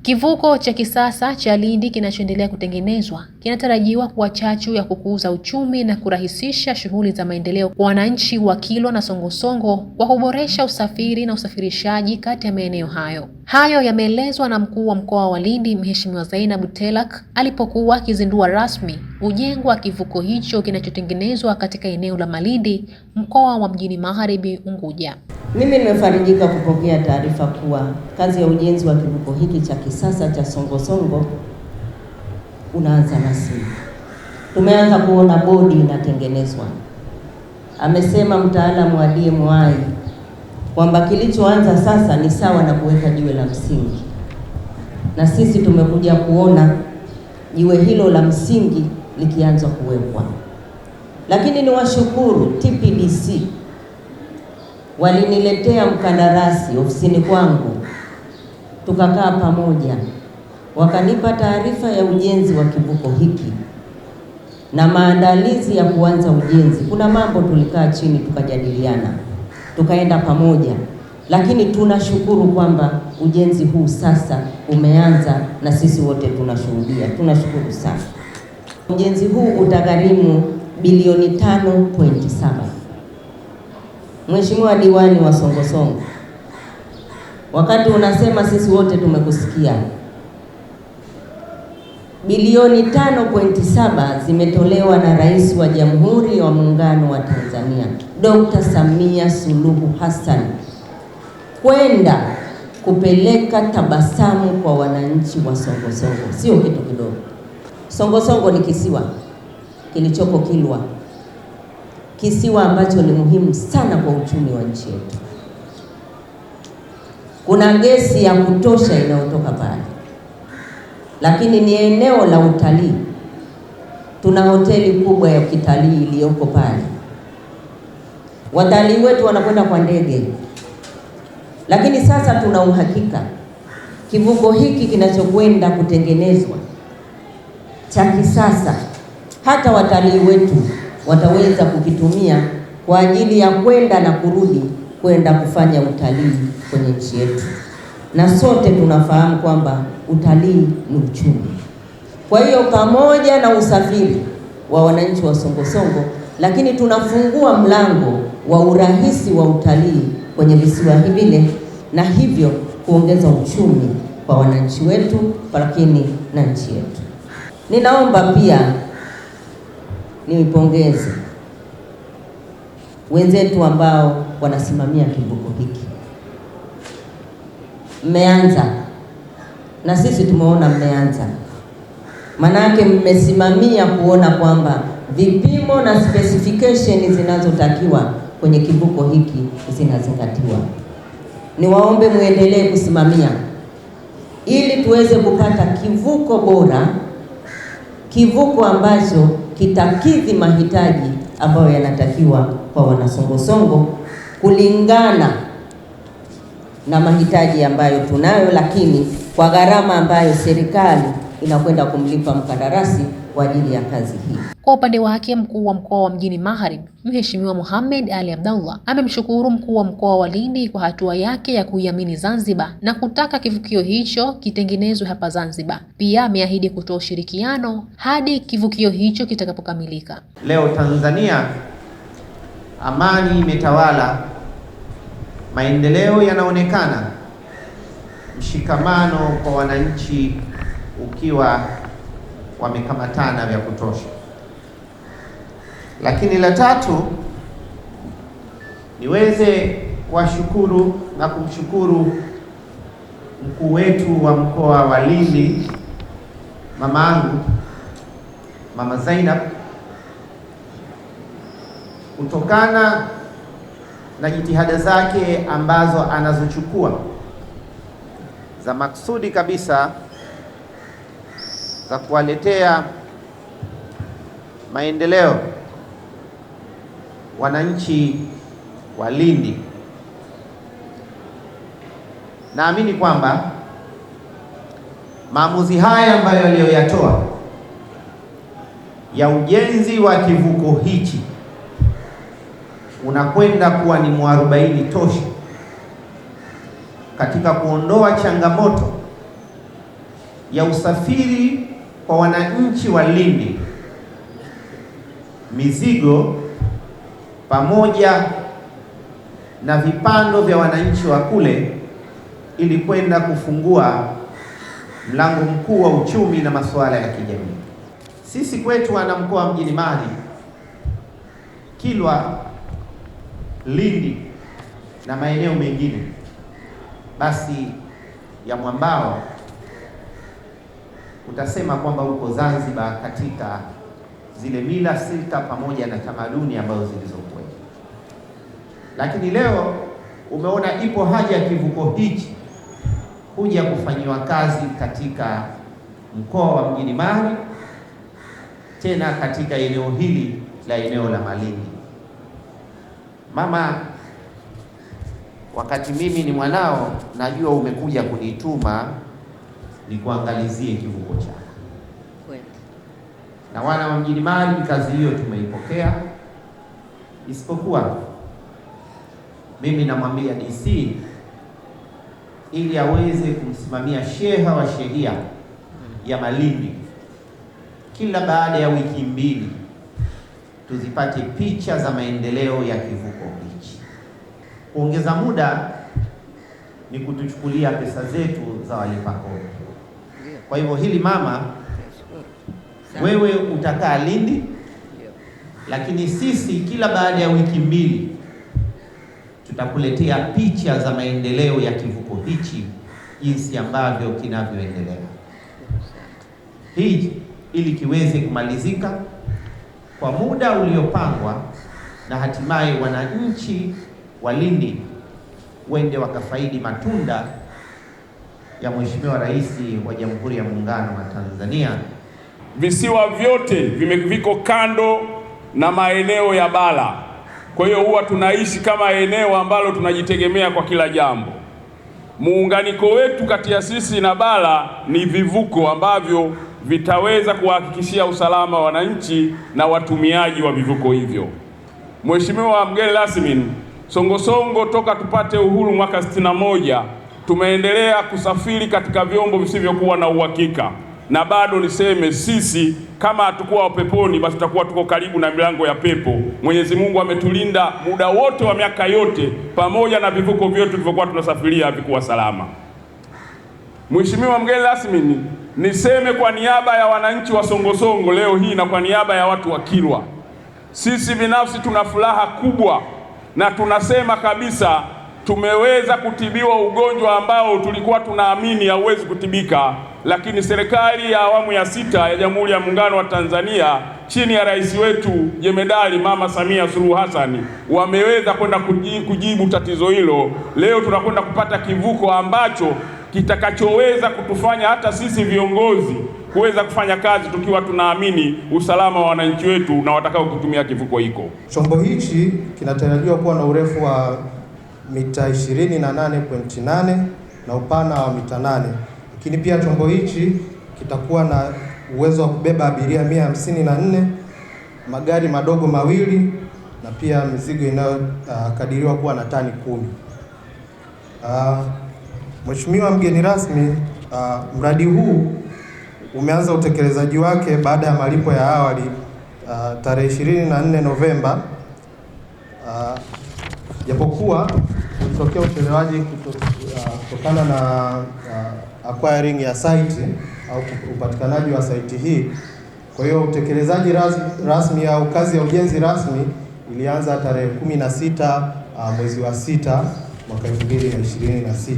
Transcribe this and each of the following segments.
Kivuko cha kisasa cha Lindi kinachoendelea kutengenezwa kinatarajiwa kuwa chachu ya kukuza uchumi na kurahisisha shughuli za maendeleo kwa wananchi wa Kilwa na Songosongo kwa kuboresha usafiri na usafirishaji kati ya maeneo hayo. Hayo yameelezwa na Mkuu wa Mkoa wa Lindi Mheshimiwa Zainab Telak alipokuwa akizindua rasmi ujenzi wa kivuko hicho kinachotengenezwa katika eneo la Malindi, mkoa wa Mjini Magharibi Unguja. Mimi nimefarijika kupokea taarifa kuwa kazi ya ujenzi wa kivuko hiki cha kisasa cha Songosongo unaanza rasmi. Tumeanza kuona bodi inatengenezwa. Amesema mtaalamu wa DMI kwamba kilichoanza sasa ni sawa na kuweka jiwe la msingi, na sisi tumekuja kuona jiwe hilo la msingi likianza kuwekwa. Lakini niwashukuru TPDC, waliniletea mkandarasi ofisini kwangu, tukakaa pamoja, wakanipa taarifa ya ujenzi wa kivuko hiki na maandalizi ya kuanza ujenzi. Kuna mambo tulikaa chini tukajadiliana, tukaenda pamoja, lakini tunashukuru kwamba ujenzi huu sasa umeanza na sisi wote tunashuhudia. Tunashukuru sana. Ujenzi huu utagharimu bilioni 5.7. Mheshimiwa Diwani wa Songosongo, wakati unasema sisi wote tumekusikia. Bilioni 5.7 zimetolewa na Rais wa Jamhuri ya Muungano wa Tanzania Dr. Samia Suluhu Hassan kwenda kupeleka tabasamu kwa wananchi wa Songosongo. Sio kitu kidogo. Songosongo ni kisiwa kilichoko Kilwa, kisiwa ambacho ni muhimu sana kwa uchumi wa nchi yetu. Kuna gesi ya kutosha inayotoka pale, lakini ni eneo la utalii. Tuna hoteli kubwa ya kitalii iliyoko pale, watalii wetu wanakwenda kwa ndege. Lakini sasa tuna uhakika kivuko hiki kinachokwenda kutengenezwa cha kisasa, hata watalii wetu wataweza kukitumia kwa ajili ya kwenda na kurudi, kwenda kufanya utalii kwenye nchi yetu. Na sote tunafahamu kwamba utalii ni uchumi. Kwa hiyo pamoja na usafiri wa wananchi wa Songosongo, lakini tunafungua mlango wa urahisi wa utalii kwenye visiwa hivi, na hivyo kuongeza uchumi kwa wananchi wetu, lakini na nchi yetu. Ninaomba pia niwapongeze wenzetu ambao wanasimamia kivuko hiki. Mmeanza, na sisi tumeona mmeanza. Manake mmesimamia kuona kwamba vipimo na specification zinazotakiwa kwenye kivuko hiki zinazingatiwa. Niwaombe muendelee kusimamia ili tuweze kupata kivuko bora, kivuko ambacho kitakidhi mahitaji ambayo yanatakiwa kwa Wanasongosongo kulingana na mahitaji ambayo tunayo, lakini kwa gharama ambayo serikali inakwenda kumlipa mkandarasi kwa ajili ya kazi hii. Kwa upande wake, Mkuu wa Mkoa wa Mjini Magharibi Mheshimiwa Mohamed Ali Abdallah amemshukuru Mkuu wa Mkoa wa Lindi kwa hatua yake ya kuiamini Zanzibar na kutaka kivukio hicho kitengenezwe hapa Zanzibar. Pia ameahidi kutoa ushirikiano hadi kivukio hicho kitakapokamilika. Leo Tanzania amani imetawala, maendeleo yanaonekana, mshikamano kwa wananchi ukiwa wamekamatana vya kutosha. Lakini la tatu, niweze kuwashukuru na kumshukuru mkuu wetu wa mkoa wa Lindi, mamangu Mama Zainab, kutokana na jitihada zake ambazo anazochukua za maksudi kabisa za kuwaletea maendeleo wananchi wa Lindi. Naamini kwamba maamuzi haya ambayo aliyoyatoa ya ujenzi wa kivuko hichi unakwenda kuwa ni mwarobaini tosha katika kuondoa changamoto ya usafiri kwa wananchi wa Lindi, mizigo pamoja na vipando vya wananchi wa kule, ili kwenda kufungua mlango mkuu wa uchumi na masuala ya kijamii. Sisi kwetu wana mkoa Mjini Magharibi, Kilwa, Lindi na maeneo mengine basi ya mwambao, utasema kwamba uko Zanzibar katika zile mila, silka pamoja na tamaduni ambazo zilizokuwa. Lakini leo umeona ipo haja ya kivuko hichi kuja kufanyiwa kazi katika mkoa wa Mjini Magharibi, tena katika eneo hili la eneo la Malindi. Mama, wakati mimi ni mwanao, najua umekuja kunituma nikuangalizie kivuko chako. Na wana wa Mjini Magharibi kazi hiyo tumeipokea, isipokuwa mimi namwambia DC ili aweze kumsimamia sheha wa sheria ya Malindi, kila baada ya wiki 2 tuzipate picha za maendeleo ya kivuko hichi. Kuongeza muda ni kutuchukulia pesa zetu za walipa kodi. Kwa hivyo hili mama, wewe utakaa Lindi, lakini sisi kila baada ya wiki 2 tutakuletea picha za maendeleo ya kivuko hichi, jinsi ambavyo kinavyoendelea. Hii ili kiweze kumalizika kwa muda uliopangwa, na hatimaye wananchi wa Lindi wende wakafaidi matunda ya Mheshimiwa Rais wa Jamhuri ya Muungano wa Tanzania. Visiwa vyote viko kando na maeneo ya bara. Kwa hiyo huwa tunaishi kama eneo ambalo tunajitegemea kwa kila jambo. Muunganiko wetu kati ya sisi na bara ni vivuko ambavyo vitaweza kuhakikishia usalama wa wananchi na watumiaji wa vivuko hivyo. Mheshimiwa mgeni rasmi, Songosongo toka tupate uhuru mwaka 61 tumeendelea kusafiri katika vyombo visivyokuwa na uhakika, na bado niseme sisi kama hatukuwa peponi, basi tutakuwa tuko karibu na milango ya pepo. Mwenyezi Mungu ametulinda muda wote wa miaka yote, pamoja na vivuko vyetu tulivyokuwa tunasafiria havikuwa salama. Mheshimiwa mgeni rasmi, niseme kwa niaba ya wananchi wa Songosongo leo hii na kwa niaba ya watu wa Kilwa, sisi binafsi tuna furaha kubwa na tunasema kabisa tumeweza kutibiwa ugonjwa ambao tulikuwa tunaamini hauwezi kutibika, lakini serikali ya awamu ya 6 ya Jamhuri ya Muungano wa Tanzania chini ya rais wetu Jemedari Mama Samia Suluhu Hassan wameweza kwenda kujibu tatizo hilo. Leo tunakwenda kupata kivuko ambacho kitakachoweza kutufanya hata sisi viongozi kuweza kufanya kazi tukiwa tunaamini usalama wa wananchi wetu na watakao kutumia kivuko hiko. Chombo hichi kinatarajiwa kuwa na urefu wa mita 28.8 na upana wa mita 8. Lakini pia chombo hichi kitakuwa na uwezo wa kubeba abiria 154, magari madogo 2 na pia mizigo inayokadiriwa kuwa na tani 10. Mheshimiwa mgeni rasmi, mradi huu umeanza utekelezaji wake baada ya malipo ya awali tarehe 24 Novemba. Japokuwa ulitokea uchelewaji kutokana na acquiring ya site au upatikanaji wa site hii. Kwa hiyo utekelezaji rasmi au kazi ya ujenzi rasmi ilianza tarehe 16 mwezi wa 6 mwaka 2026.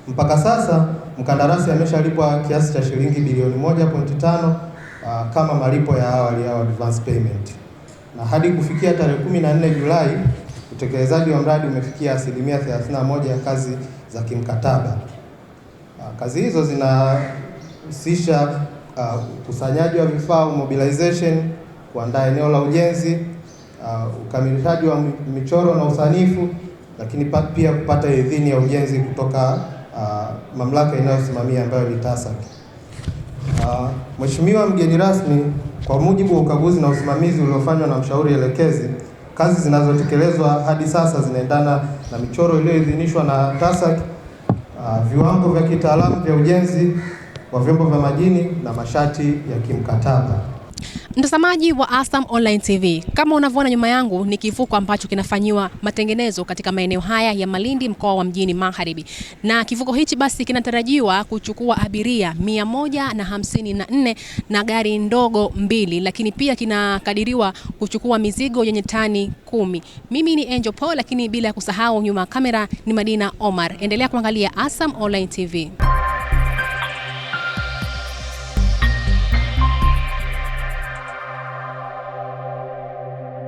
Mpaka sasa mkandarasi ameshalipwa kiasi cha shilingi bilioni 1.5 kama malipo ya awali au advance payment. Na hadi kufikia tarehe 14 Julai utekelezaji wa mradi umefikia 31% ya kazi za kimkataba. Kazi hizo zinahusisha ukusanyaji wa vifaa, mobilization, kuandaa eneo la ujenzi, ukamilishaji wa michoro na usanifu, lakini pia kupata idhini ya ujenzi kutoka mamlaka inayosimamia ambayo ni TASAC. Mheshimiwa mgeni rasmi, kwa mujibu wa ukaguzi na usimamizi uliofanywa na mshauri elekezi, kazi zinazotekelezwa hadi sasa zinaendana na michoro iliyoidhinishwa na TASAC, viwango vya kitaalamu vya ujenzi wa vyombo vya majini na masharti ya kimkataba. Mtazamaji wa ASAM Online TV, kama unavyoona nyuma yangu ni kivuko ambacho kinafanyiwa matengenezo katika maeneo haya ya Malindi, mkoa wa Mjini Magharibi. Na kivuko hichi basi kinatarajiwa kuchukua abiria 154 na gari ndogo 2, lakini pia kinakadiriwa kuchukua mizigo yenye tani 10. Mimi ni Angel Paul, lakini bila kusahau nyuma kamera ni Madina Omar. Endelea kuangalia ASAM Online TV.